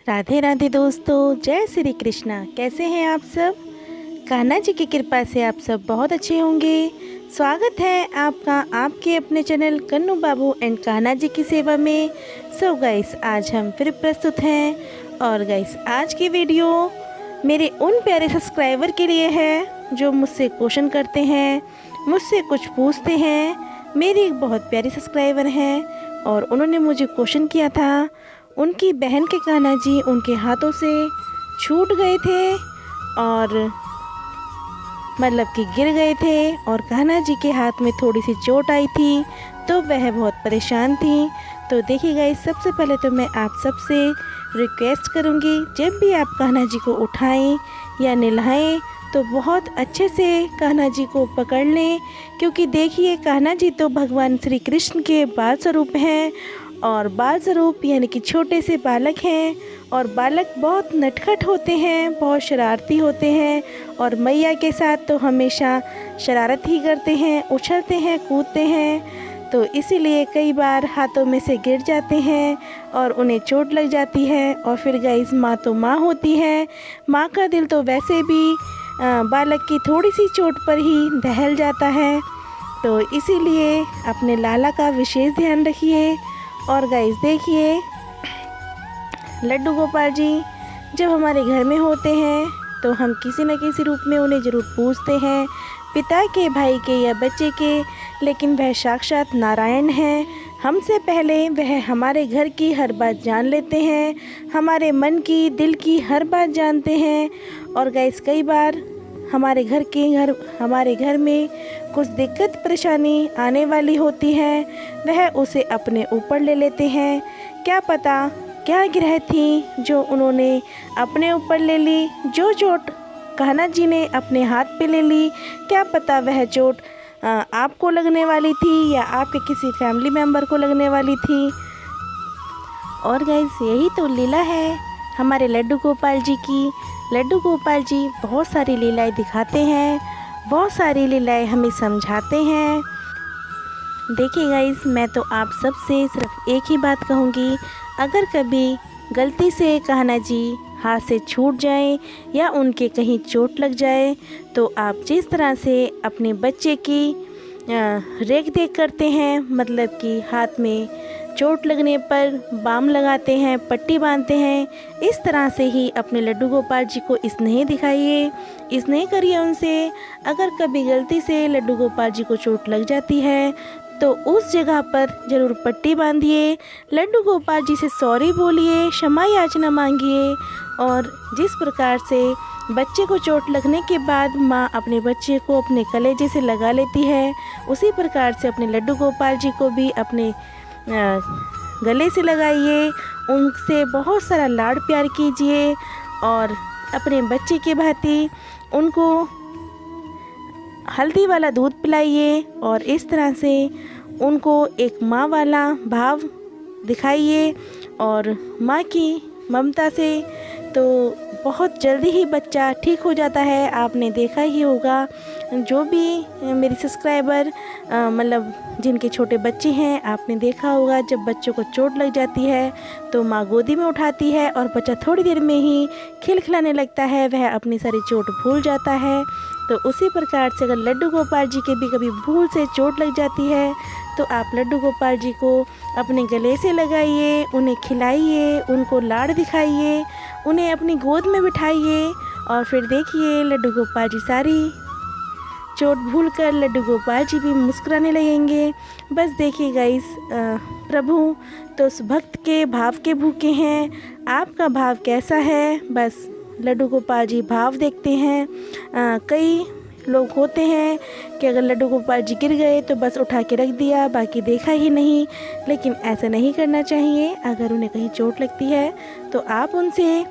राधे राधे दोस्तों, जय श्री कृष्णा। कैसे हैं आप सब? कान्हा जी की कृपा से आप सब बहुत अच्छे होंगे। स्वागत है आपका आपके अपने चैनल कन्नू बाबू एंड कान्हा जी की सेवा में। सो गाइस, आज हम फिर प्रस्तुत हैं। और गाइस, आज की वीडियो मेरे उन प्यारे सब्सक्राइबर के लिए है जो मुझसे क्वेश्चन करते हैं, मुझसे कुछ पूछते हैं। मेरी एक बहुत प्यारी सब्सक्राइबर हैं और उन्होंने मुझे क्वेश्चन किया था। उनकी बहन के कान्हा जी उनके हाथों से छूट गए थे और मतलब कि गिर गए थे और कान्हा जी के हाथ में थोड़ी सी चोट आई थी, तो वह बहुत परेशान थी। तो देखिए गाइस, सबसे पहले तो मैं आप सबसे रिक्वेस्ट करूंगी, जब भी आप कान्हा जी को उठाएं या नहलाएं तो बहुत अच्छे से कान्हा जी को पकड़ लें, क्योंकि देखिए कान्हा जी तो भगवान श्री कृष्ण के बाल स्वरूप हैं। और बाल स्वरूप यानी कि छोटे से बालक हैं और बालक बहुत नटखट होते हैं, बहुत शरारती होते हैं और मैया के साथ तो हमेशा शरारत ही करते हैं, उछलते हैं, कूदते हैं। तो इसीलिए कई बार हाथों में से गिर जाते हैं और उन्हें चोट लग जाती है। और फिर गाइस, माँ तो माँ होती है, माँ का दिल तो वैसे भी बालक की थोड़ी सी चोट पर ही दहल जाता है। तो इसीलिए अपने लाला का विशेष ध्यान रखिए। और गाइस देखिए, लड्डू गोपाल जी जब हमारे घर में होते हैं तो हम किसी न किसी रूप में उन्हें ज़रूर पूजते हैं, पिता के, भाई के या बच्चे के। लेकिन वह साक्षात नारायण हैं। हमसे पहले वह हमारे घर की हर बात जान लेते हैं, हमारे मन की, दिल की हर बात जानते हैं। और गाइस, कई बार हमारे घर में कुछ दिक्कत परेशानी आने वाली होती है, वह उसे अपने ऊपर ले लेते हैं। क्या पता क्या ग्रह थी जो उन्होंने अपने ऊपर ले ली, जो चोट कान्हा जी ने अपने हाथ पे ले ली, क्या पता वह चोट आपको लगने वाली थी या आपके किसी फैमिली मेम्बर को लगने वाली थी। और गाइस, यही तो लीला है हमारे लड्डू गोपाल जी की। लड्डू गोपाल जी बहुत सारी लीलाएं दिखाते हैं, बहुत सारी लीलाएं हमें समझाते हैं। देखिए गाइस, मैं तो आप सबसे सिर्फ एक ही बात कहूँगी, अगर कभी गलती से कान्हा जी हाथ से छूट जाएं या उनके कहीं चोट लग जाए, तो आप जिस तरह से अपने बच्चे की रेख देख करते हैं, मतलब कि हाथ में चोट लगने पर बाम लगाते हैं, पट्टी बांधते हैं, इस तरह से ही अपने लड्डू गोपाल जी को स्नेह दिखाइए, स्नेह करिए उनसे। अगर कभी गलती से लड्डू गोपाल जी को चोट लग जाती है तो उस जगह पर ज़रूर पट्टी बांधिए, लड्डू गोपाल जी से सॉरी बोलिए, क्षमा याचना मांगिए। और जिस प्रकार से बच्चे को चोट लगने के बाद माँ अपने बच्चे को अपने कलेजे से लगा लेती है, उसी प्रकार से अपने लड्डू गोपाल जी को भी अपने गले से लगाइए, उनसे बहुत सारा लाड़ प्यार कीजिए और अपने बच्चे की भांति उनको हल्दी वाला दूध पिलाइए और इस तरह से उनको एक माँ वाला भाव दिखाइए। और माँ की ममता से तो बहुत जल्दी ही बच्चा ठीक हो जाता है। आपने देखा ही होगा, जो भी मेरी सब्सक्राइबर मतलब जिनके छोटे बच्चे हैं, आपने देखा होगा जब बच्चों को चोट लग जाती है तो माँ गोदी में उठाती है और बच्चा थोड़ी देर में ही खिलखिलाने लगता है, वह अपनी सारी चोट भूल जाता है। तो उसी प्रकार से अगर लड्डू गोपाल जी के भी कभी भूल से चोट लग जाती है तो आप लड्डू गोपाल जी को अपने गले से लगाइए, उन्हें खिलाइए, उनको लाड़ दिखाइए, उन्हें अपनी गोद में बिठाइए। और फिर देखिए, लड्डू गोपाल जी सारी चोट भूलकर लड्डू गोपाल जी भी मुस्कुराने लगेंगे। बस देखिए गाइस, प्रभु तो उस भक्त के भाव के भूखे हैं। आपका भाव कैसा है, बस लड्डू गोपाल जी भाव देखते हैं। कई लोग होते हैं कि अगर लड्डू गोपाल जी गिर गए तो बस उठा के रख दिया, बाकी देखा ही नहीं। लेकिन ऐसा नहीं करना चाहिए। अगर उन्हें कहीं चोट लगती है तो आप उनसे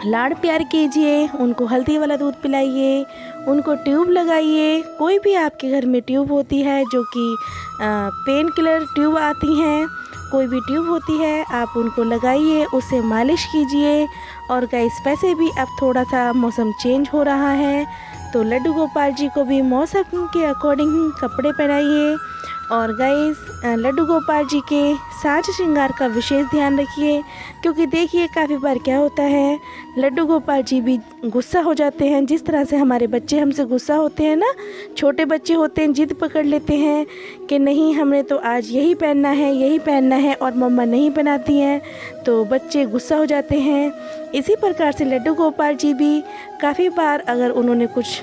लाड़ प्यार कीजिए, उनको हल्दी वाला दूध पिलाइए, उनको ट्यूब लगाइए। कोई भी आपके घर में ट्यूब होती है, जो कि पेन किलर ट्यूब आती हैं, कोई भी ट्यूब होती है, आप उनको लगाइए, उससे मालिश कीजिए। और गाइस, वैसे भी अब थोड़ा सा मौसम चेंज हो रहा है तो लड्डू गोपाल जी को भी मौसम के अकॉर्डिंग कपड़े पहनाइए। और गाइस लड्डू गोपाल जी के साज श्रृंगार का विशेष ध्यान रखिए, क्योंकि देखिए काफ़ी बार क्या होता है, लड्डू गोपाल जी भी गुस्सा हो जाते हैं। जिस तरह से हमारे बच्चे हमसे गुस्सा होते हैं ना, छोटे बच्चे होते हैं, जिद पकड़ लेते हैं कि नहीं हमने तो आज यही पहनना है, यही पहनना है, और मम्मा नहीं पहनाती हैं तो बच्चे गुस्सा हो जाते हैं। इसी प्रकार से लड्डू गोपाल जी भी काफ़ी बार अगर उन्होंने कुछ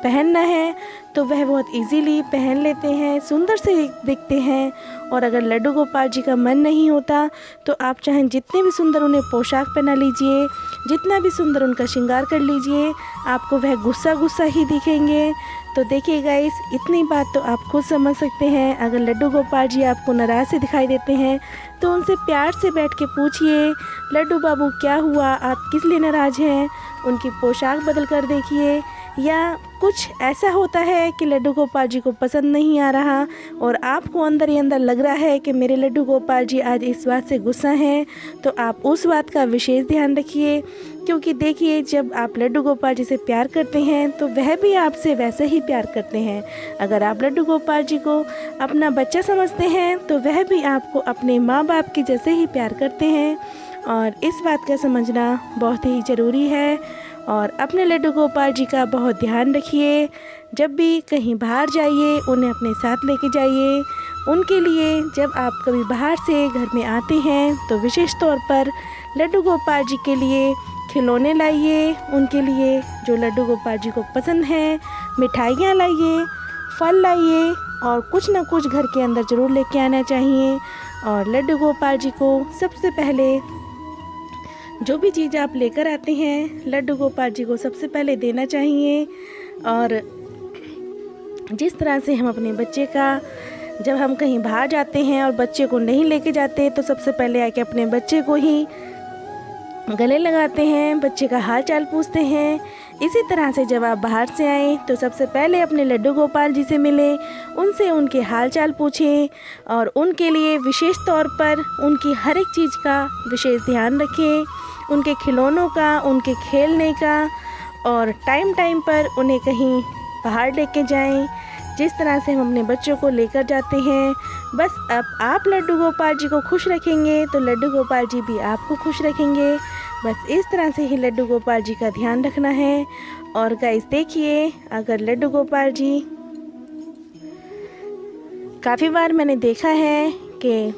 पहनना है तो वह बहुत इजीली पहन लेते हैं, सुंदर से दिखते हैं। और अगर लड्डू गोपाल जी का मन नहीं होता तो आप चाहें जितने भी सुंदर उन्हें पोशाक पहना लीजिए, जितना भी सुंदर उनका श्रृंगार कर लीजिए, आपको वह गुस्सा गुस्सा ही दिखेंगे। तो देखिए गाइस, इतनी बात तो आप खुद समझ सकते हैं। अगर लड्डू गोपाल जी आपको नाराज़ से दिखाई देते हैं तो उनसे प्यार से बैठ के पूछिए, लड्डू बाबू क्या हुआ, आप किस लिए नाराज़ हैं। उनकी पोशाक बदल कर देखिए, या कुछ ऐसा होता है कि लड्डू गोपाल जी को पसंद नहीं आ रहा और आपको अंदर ही अंदर लग रहा है कि मेरे लड्डू गोपाल जी आज इस बात से गुस्सा हैं, तो आप उस बात का विशेष ध्यान रखिए। क्योंकि देखिए, जब आप लड्डू गोपाल जी से प्यार करते हैं तो वह भी आपसे वैसे ही प्यार करते हैं। अगर आप लड्डू गोपाल जी को अपना बच्चा समझते हैं तो वह भी आपको अपने माँ बाप के जैसे ही प्यार करते हैं, और इस बात का समझना बहुत ही ज़रूरी है। और अपने लड्डू गोपाल जी का बहुत ध्यान रखिए। जब भी कहीं बाहर जाइए उन्हें अपने साथ लेके जाइए। उनके लिए जब आप कभी बाहर से घर में आते हैं तो विशेष तौर पर लड्डू गोपाल जी के लिए खिलौने लाइए, उनके लिए जो लड्डू गोपाल जी को पसंद है, मिठाइयाँ लाइए, फल लाइए, और कुछ ना कुछ घर के अंदर ज़रूर लेके आना चाहिए। और लड्डू गोपाल जी को सबसे पहले जो भी चीज़ आप लेकर आते हैं लड्डू गोपाल जी को सबसे पहले देना चाहिए। और जिस तरह से हम अपने बच्चे का, जब हम कहीं बाहर जाते हैं और बच्चे को नहीं लेके जाते तो सबसे पहले आके अपने बच्चे को ही गले लगाते हैं, बच्चे का हाल चाल पूछते हैं। इसी तरह से जब आप बाहर से आएँ तो सबसे पहले अपने लड्डू गोपाल जी से मिलें, उनसे उनके हाल चाल पूछें, और उनके लिए विशेष तौर पर उनकी हर एक चीज़ का विशेष ध्यान रखें, उनके खिलौनों का, उनके खेलने का, और टाइम टाइम पर उन्हें कहीं बाहर लेके जाएं। जिस तरह से हम अपने बच्चों को लेकर जाते हैं, बस अब आप लड्डू गोपाल जी को खुश रखेंगे तो लड्डू गोपाल जी भी आपको खुश रखेंगे। बस इस तरह से ही लड्डू गोपाल जी का ध्यान रखना है। और गाइस देखिए, अगर लड्डू गोपाल जी, काफ़ी बार मैंने देखा है कि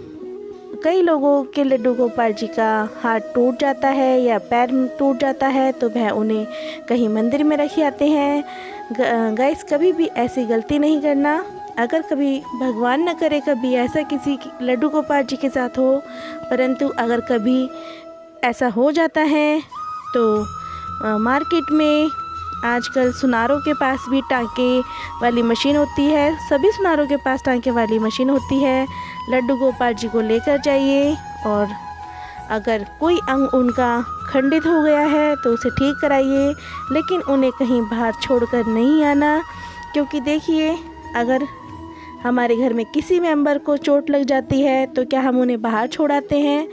कई लोगों के लड्डू गोपाल जी का हाथ टूट जाता है या पैर टूट जाता है तो वह उन्हें कहीं मंदिर में रख आते हैं। गाइस, कभी भी ऐसी गलती नहीं करना। अगर कभी भगवान न करे कभी ऐसा किसी लड्डू गोपाल जी के साथ हो, परंतु अगर कभी ऐसा हो जाता है तो मार्केट में आजकल सुनारों के पास भी टांके वाली मशीन होती है, सभी सुनारों के पास टांके वाली मशीन होती है। लड्डू गोपाल जी को लेकर जाइए, और अगर कोई अंग उनका खंडित हो गया है तो उसे ठीक कराइए, लेकिन उन्हें कहीं बाहर छोड़कर नहीं आना। क्योंकि देखिए, अगर हमारे घर में किसी मेंबर को चोट लग जाती है तो क्या हम उन्हें बाहर छोड़ाते हैं?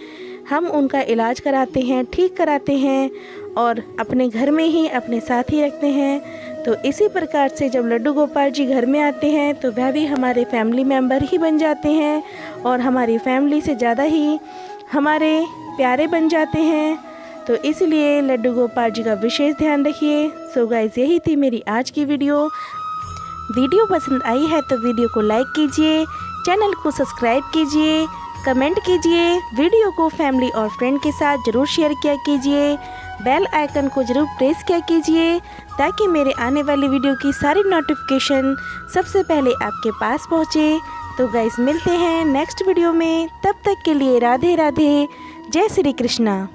हम उनका इलाज कराते हैं, ठीक कराते हैं, और अपने घर में ही अपने साथ ही रखते हैं। तो इसी प्रकार से जब लड्डू गोपाल जी घर में आते हैं तो वह भी हमारे फैमिली मेम्बर ही बन जाते हैं, और हमारी फैमिली से ज़्यादा ही हमारे प्यारे बन जाते हैं। तो इसलिए लड्डू गोपाल जी का विशेष ध्यान रखिए। सो गाइस, यही थी मेरी आज की वीडियो पसंद आई है तो वीडियो को लाइक कीजिए, चैनल को सब्सक्राइब कीजिए, कमेंट कीजिए, वीडियो को फैमिली और फ्रेंड के साथ ज़रूर शेयर किया कीजिए, बेल आइकन को ज़रूर प्रेस किया कीजिए ताकि मेरे आने वाली वीडियो की सारी नोटिफिकेशन सबसे पहले आपके पास पहुँचे। तो गाइस, मिलते हैं नेक्स्ट वीडियो में, तब तक के लिए राधे राधे, जय श्री कृष्णा।